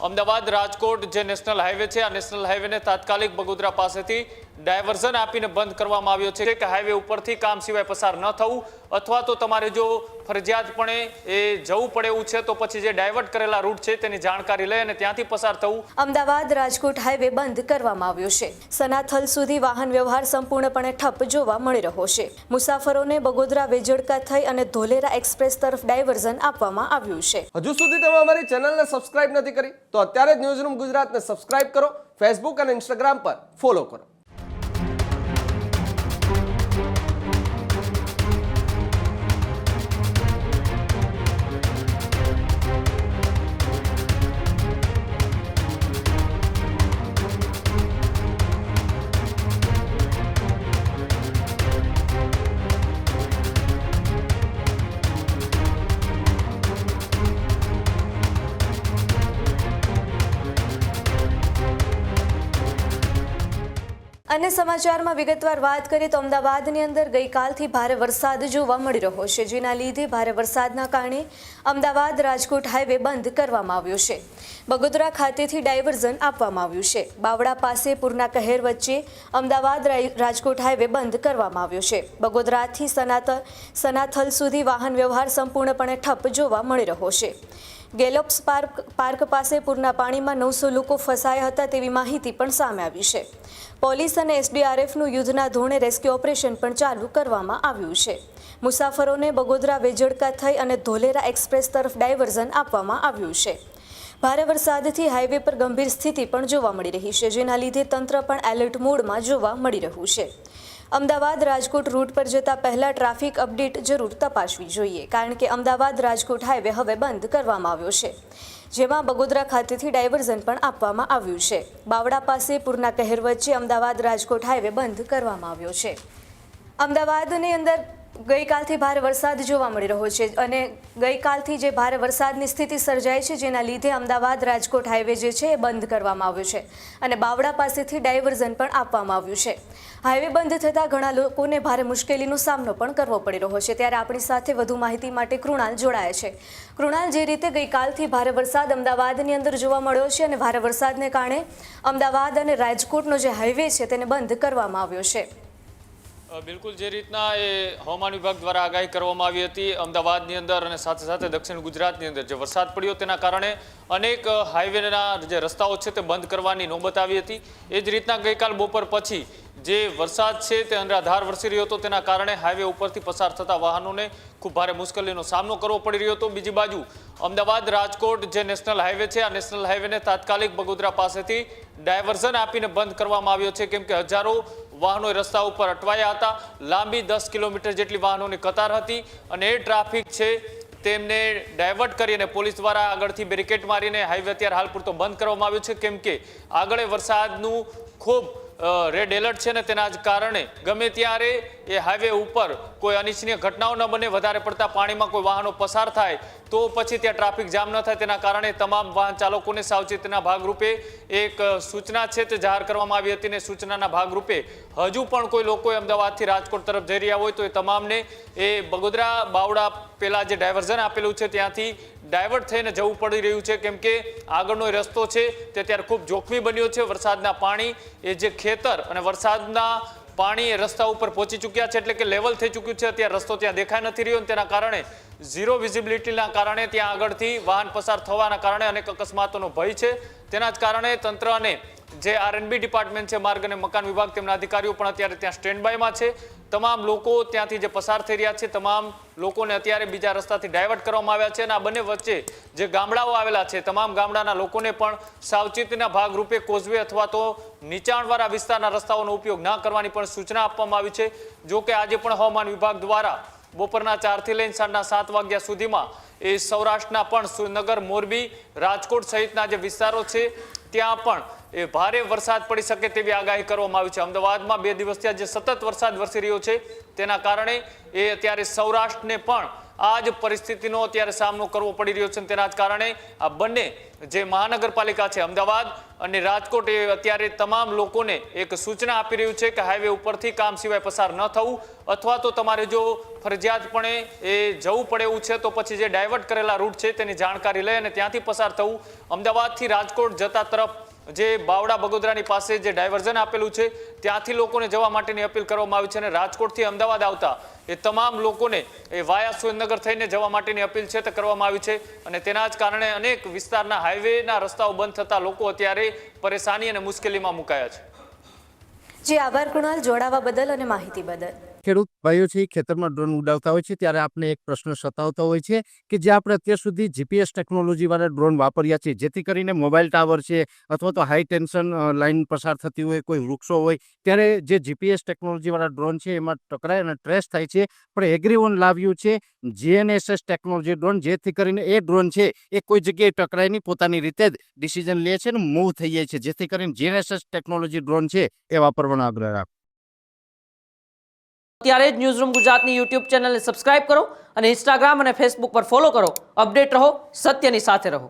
અમદાવાદ રાજકોટ જે national highway છે, આ નેશનલ હાઈવેને તાત્કાલિક બગોદરા પાસેથી ડાયવર્ઝન આપીને બંધ કરવામાં આવ્યો છે કે હાઈવે ઉપરથી કામ સિવાય પસાર ન થવું, અથવા તો તમારે જો ફરજિયાતપણે એ જવું પડે એવું છે તો પછી જે ડાયવર્ટ કરેલા રૂટ છે તેની જાણકારી લઈ અને ત્યાંથી પસાર થવું. અમદાવાદ રાજકોટ હાઈવે બંધ કરવામાં આવ્યો છે. સનાથલ સુધી વાહન વ્યવહાર સંપૂર્ણપણે ઠપ જોવા મળી રહ્યો છે. મુસાફરોને બગોદરા વેજળકા થઈ અને ધોલેરા એક્સપ્રેસ તરફ ડાયવર્ઝન આપવામાં આવ્યું છે. હજુ સુધી તમે અમારી ચેનલને સબસ્ક્રાઇબ નથી કરી તો અત્યારે જ ન્યૂઝરૂમ ગુજરાતને સબસ્ક્રાઇબ કરો, ફેસબુક અને ઇન્સ્ટાગ્રામ પર ફોલો કરો. અને સમાચારમાં વિગતવાર વાત કરીએ તો અમદાવાદની અંદર ગઈકાલથી ભારે વરસાદ જોવા મળી રહ્યો છે, જેના લીધે ભારે વરસાદના કારણે અમદાવાદ રાજકોટ હાઈવે બંધ કરવામાં આવ્યો છે. બગોદરા ખાતેથી ડાયવર્ઝન આપવામાં આવ્યું છે. બાવડા પાસે પૂરના કહેર વચ્ચે અમદાવાદ રાજકોટ હાઈવે બંધ કરવામાં આવ્યો છે. બગોદરાથી સનાથલ સુધી વાહન વ્યવહાર સંપૂર્ણપણે ઠપ જોવા મળી રહ્યો છે. ગેલોપ્સ પાર્ક પાસે પૂરના પાણીમાં 900 લોકો ફસાયા હતા તેવી માહિતી પણ સામે આવી છે. પોલીસ અને એસડીઆરએફનું યુદ્ધના ધોરણે રેસ્ક્યુ ઓપરેશન પણ ચાલુ કરવામાં આવ્યું છે. મુસાફરોને બગોદરા વેજળકા થઈ અને ધોલેરા એક્સપ્રેસ તરફ ડાયવર્ઝન આપવામાં આવ્યું છે. ભારે વરસાદથી હાઈવે પર ગંભીર સ્થિતિ પણ જોવા મળી રહી છે, જેના લીધે તંત્ર પણ એલર્ટ મોડમાં જોવા મળી રહ્યું છે. અમદાવાદ રાજકોટ રૂટ પર જતા પહેલા ટ્રાફિક અપડેટ જરૂર તપાસવી જોઈએ, કારણ કે અમદાવાદ રાજકોટ હાઈવે હવે બંધ કરવામાં આવ્યો છે, જેમાં બગોદરા ખાતેથી ડાયવર્ઝન પણ આપવામાં આવ્યું છે. બાવડા પાસે પૂરના કહેર વચ્ચે અમદાવાદ રાજકોટ હાઈવે બંધ કરવામાં આવ્યો છે. અમદાવાદની અંદર ગઈકાલથી ભારે વરસાદ જોવા મળી રહ્યો છે અને ગઈકાલથી જે ભારે વરસાદની સ્થિતિ સર્જાઈ છે, જેના લીધે અમદાવાદ રાજકોટ હાઈવે જે છે એ બંધ કરવામાં આવ્યો છે અને બાવડા પાસેથી ડાયવર્ઝન પણ આપવામાં આવ્યું છે. હાઈવે બંધ થતાં ઘણા લોકોને ભારે મુશ્કેલીનો સામનો પણ કરવો પડી રહ્યો છે. ત્યારે આપણી સાથે વધુ માહિતી માટે કૃણાલ જોડાયા છે. કૃણાલ, જે રીતે ગઈકાલથી ભારે વરસાદ અમદાવાદની અંદર જોવા મળ્યો છે અને ભારે વરસાદને કારણે અમદાવાદ અને રાજકોટનો જે હાઈવે છે તેને બંધ કરવામાં આવ્યો છે. બિલકુલ, જે રીતના એ હવામાન વિભાગ દ્વારા આગાહી કરવામાં આવી હતી અમદાવાદની અંદર અને સાથે સાથે દક્ષિણ ગુજરાતની અંદર જે વરસાદ પડ્યો તેના કારણે અનેક હાઈવેના જે રસ્તાઓ છે તે બંધ કરવાની નોબત આવી હતી. એ જ રીતના ગઈકાલ બપોર પછી જે વરસાદ છે તે અનરાધાર વરસી રહ્યો હતો, તેના કારણે હાઈવે ઉપરથી પસાર થતા વાહનોને ખૂબ ભારે મુશ્કેલીનો સામનો કરવો પડી રહ્યો હતો. બીજી બાજુ અમદાવાદ રાજકોટ જે નેશનલ હાઈવે છે, આ નેશનલ હાઈવેને તાત્કાલિક બગોદરા પાસેથી ડાયવર્ઝન આપીને બંધ કરવામાં આવ્યો છે, કેમ કે હજારો વાહનો રસ્તા ઉપર અટવાયા હતા. લાંબી 10 કિલોમીટર જેટલી વાહનોની કતાર હતી અને એ ટ્રાફિક છે તેમને ડાયવર્ટ કરી અને પોલીસ દ્વારા આગળથી બેરિકેડ મારીને હાઈવે અત્યારે હાલ પૂરતો બંધ કરવામાં આવ્યો છે, કેમ કે આગળ વરસાદનું ખૂબ રેડ એલર્ટ છે ને તેના જ કારણે ગમે ત્યારે એ હાઈવે ઉપર કોઈ અનિચ્છનીય ઘટનાઓ ન બને, વધારે પડતા પાણીમાં કોઈ વાહનો પસાર થાય તો પછી ત્યાં ટ્રાફિક જામ ન થાય, તેના કારણે તમામ વાહન ચાલકોને સાવચેતીના ભાગરૂપે એક સૂચના છે તે જાહેર કરવામાં આવી હતી. ને સૂચનાના ભાગરૂપે હજુ પણ કોઈ લોકો અમદાવાદથી રાજકોટ તરફ જઈ રહ્યા હોય તો એ તમામને એ બગોદરા બાવડા પેલા જે ડાયવર્ઝન આપેલું છે ત્યાંથી ડાયવર્ટ થઈને જવું પડી રહ્યું છે, કેમ કે આગળનો રસ્તો છે તે અત્યારે ખૂબ જોખમી બન્યો છે. વરસાદના પાણી એ જે ખેતર અને વરસાદના પાણી એ રસ્તા ઉપર પહોંચી ચૂક્યા છે, એટલે કે લેવલ થઈ ચૂક્યું છે. અત્યારે રસ્તો ત્યાં દેખાઈ નથી રહ્યો અને તેના કારણે ઝીરો વિઝિબિલિટીના કારણે ત્યાં આગળથી વાહન પસાર થવાના કારણે અનેક અકસ્માતોનો ભય છે. તેના જ કારણે તંત્ર અને જે આરએનબી ડિપાર્ટમેન્ટ છે, માર્ગ અને મકાન વિભાગ, તેમના અધિકારીઓ પણ અત્યારે ત્યાં સ્ટેન્ડ બાયમાં છે. તમામ લોકો ત્યાંથી જે પસાર થઈ રહ્યા છે તમામ લોકોને અત્યારે બીજા રસ્તાથી ડાયવર્ટ કરવામાં આવ્યા છે અને આ બંને વચ્ચે જે ગામડાઓ આવેલા છે તમામ ગામડાના લોકોને પણ સાવચેતીના ભાગરૂપે કોઝવે અથવા તો નીચાણવાળા વિસ્તારના રસ્તાઓનો ઉપયોગ ન કરવાની પણ સૂચના આપવામાં આવી છે. જો કે આજે પણ હવામાન વિભાગ દ્વારા બપોરના 4 થી લઈને સાંજના 7 વાગ્યા સુધીમાં એ સૌરાષ્ટ્રના પણ સુરનગર, મોરબી, રાજકોટ સહિતના જે વિસ્તારો છે ત્યાં પણ એ ભારે વરસાદ પડી શકે તેવી આગાહી કરવામાં આવી છે. અમદાવાદમાં 2 દિવસથી જે સતત વરસાદ વરસી રહ્યો છે તેના કારણે એ અત્યારે સૌરાષ્ટ્રને પણ આ જ પરિસ્થિતિનો અત્યારે સામનો કરવો પડી રહ્યો છે અને તેના જ કારણે આ બંને જે મહાનગરપાલિકા છે અમદાવાદ અને રાજકોટ એ અત્યારે તમામ લોકોને એક સૂચના આપી રહ્યું છે કે હાઈવે ઉપરથી કામ સિવાય પસાર ન થવું, અથવા તો તમારે જો ફરજિયાતપણે એ જવું પડે એવું છે તો પછી જે ડાયવર્ટ કરેલા રૂટ છે તેની જાણકારી લઈ અને ત્યાંથી પસાર થવું. અમદાવાદથી રાજકોટ જતા તરફ જે બાવડા બગોદરાની પાસે જે ડાયવર્ઝન આપેલું છે ત્યાંથી લોકોને જવા માટેની અપીલ કરવામાં આવી છે અને રાજકોટથી અમદાવાદ આવતા એ તમામ લોકોને એ વાયા સુરેન્દ્રનગર થઈને જવા માટેની અપીલ છે તે કરવામાં આવી છે અને તેના જ કારણે અનેક વિસ્તારના હાઈવેના રસ્તાઓ બંધ થતા લોકો અત્યારે પરેશાની અને મુશ્કેલીમાં મુકાયા છે. જી આભાર કૃણાલ, જોડાવા બદલ અને માહિતી બદલ. ખેડૂત ભાઈઓ છે ખેતરમાં ડ્રોન ઉડાવતા હોય છે ત્યારે આપણે એક પ્રશ્ન સતાવતો હોય છે કે જે આપણે અત્યાર સુધી જીપીએસ ટેકનોલોજી વાળા ડ્રોન વાપર્યા છે, જેથી કરીને મોબાઈલ ટાવર છે અથવા તો હાઈ ટેન્શન લાઈન પસાર થતી હોય, કોઈ વૃક્ષો હોય, ત્યારે જે જીપીએસ ટેકનોલોજી વાળા ડ્રોન છે એમાં ટકરાય અને ટ્રેસ થાય છે. પણ એગ્રીઓન લાવ્યું છે GNSS ટેકનોલોજી ડ્રોન, જેથી કરીને એ ડ્રોન છે એ કોઈ જગ્યાએ ટકરાય નહીં, પોતાની રીતે જ ડિસિઝન લે છે અને મૂવ થઈ જાય છે, જેથી કરીને GNSS ટેકનોલોજી ડ્રોન છે એ વાપરવાનો આગ્રહ રાખો. અત્યારે જ ન્યૂઝરૂમ ગુજરાતની યુટ્યુબ ચેનલને સબસ્ક્રાઇબ કરો અને ઇન્સ્ટાગ્રામ અને ફેસબુક પર ફોલો કરો. અપડેટ રહો, સત્યની સાથે રહો.